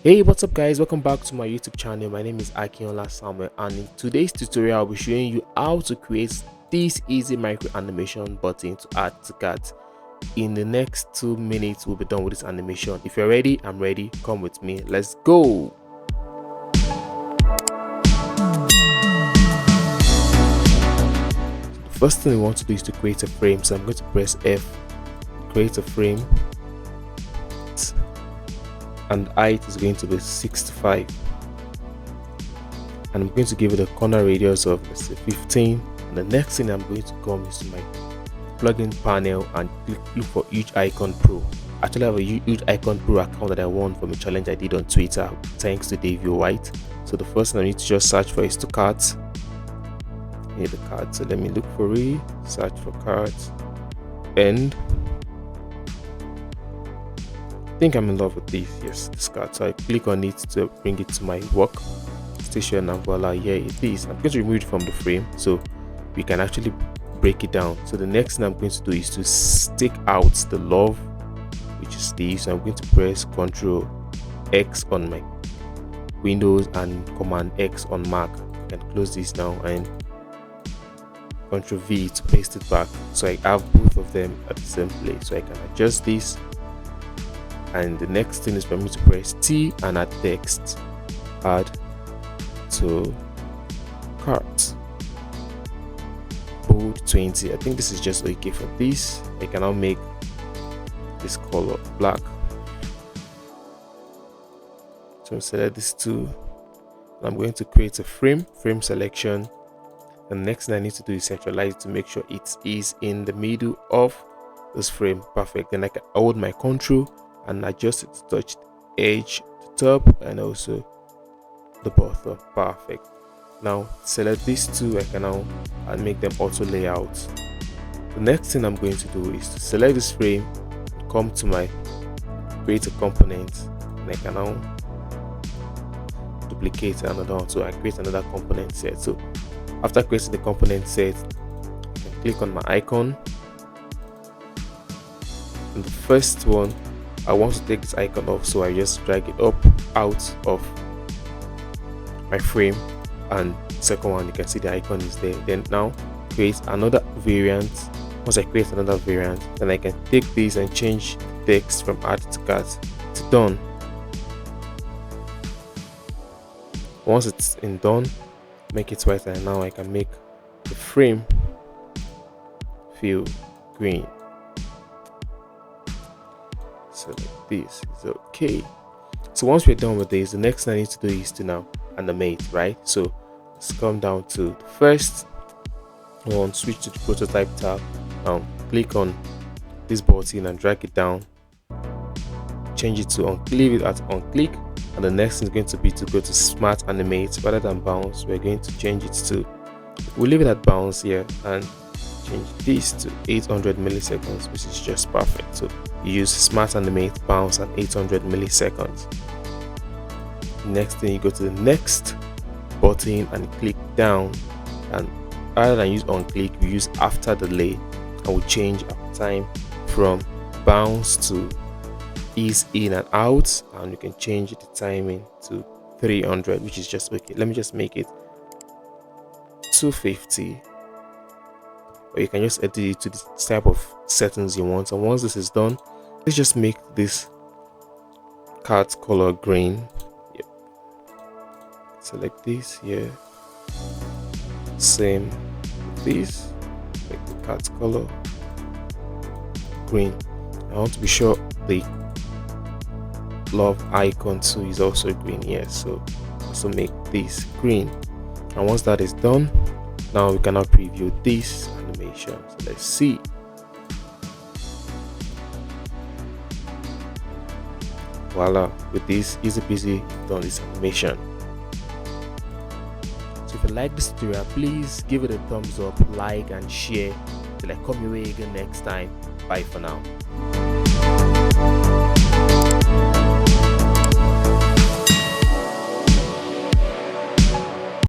Hey, what's up guys, welcome back to my YouTube channel. My name is Akinola Samuel, and in today's tutorial I'll be showing you how to create this easy micro animation button to add to cart. In the next 2 minutes we'll be done with this animation. If you're ready, I'm ready. Come with me, let's go. The first thing we want to do is to create a frame, so I'm going to press F, create a frame, and height is going to be 65, and I'm going to give it a corner radius of, let's say, 15. And the next thing I'm going to come is to my plugin panel and look for Huge Icon Pro. Actually, I have a Huge Icon Pro account that I won from a challenge I did on Twitter thanks to Davey White. So the first thing I need to just search for is to cart. Here the cart, so let me look for it, search for cart, and I think I'm in love with this. Yes, this card. So I click on it to bring it to my work station, and voila, here it is. I'm going to remove it from the frame so we can actually break it down. So the next thing I'm going to do is to stick out the love, which is this. So I'm going to press Ctrl X on my Windows and Command X on Mac. I can close this now and Ctrl V to paste it back, so I have both of them at the same place. So I can adjust this. And the next thing is for me to press T and add text, add to cart, bold 20. I think this is just okay for this. I can now make this color black. So select these two. I'm going to create a frame selection. The next thing I need to do is centralize it to make sure it is in the middle of this frame. Perfect. Then I can hold my control and adjust it to touch the edge, the top, and also the bottom. Perfect. Now select these two. I can now and make them auto layout. The next thing I'm going to do is to select this frame, come to my create a component, and I can now duplicate another one. So I create another component set. So after creating the component set, I can click on my icon, and the first one I want to take this icon off, so I just drag it up out of my frame, and second one you can see the icon is there. Then now create another variant. Once I create another variant, then I can take this and change text from add to cart to done. Once it's in done, make it white, and now I can make the frame feel green. So like this is okay. So once we're done with this, the next thing I need to do is to now animate, right? So let's come down to the first one, switch to the prototype tab, now click on this button and drag it down, change it to on, leave it at on click, and the next thing is going to be to go to smart animate rather than bounce. We're going to change it to, we'll leave it at bounce here and change this to 800 milliseconds, which is just perfect. So you use smart animate, bounce, and 800 milliseconds. Next thing, you go to the next button and click down, and rather than use on click, we use after delay, and we change our time from bounce to ease in and out, and you can change the timing to 300, which is just okay. Let me just make it 250, or you can just edit it to the type of settings you want. And once this is done, let's just make this cart color green. Yep. Select this here, same with this, make the cart color green. I want to be sure the love icon too is also green here, so also make this green. And once that is done, now we can now preview this animation. So let's see. Voila, with this easy peasy done this animation. So if you like this tutorial, please give it a thumbs up, like, and share. Till I come your way again next time. Bye for now.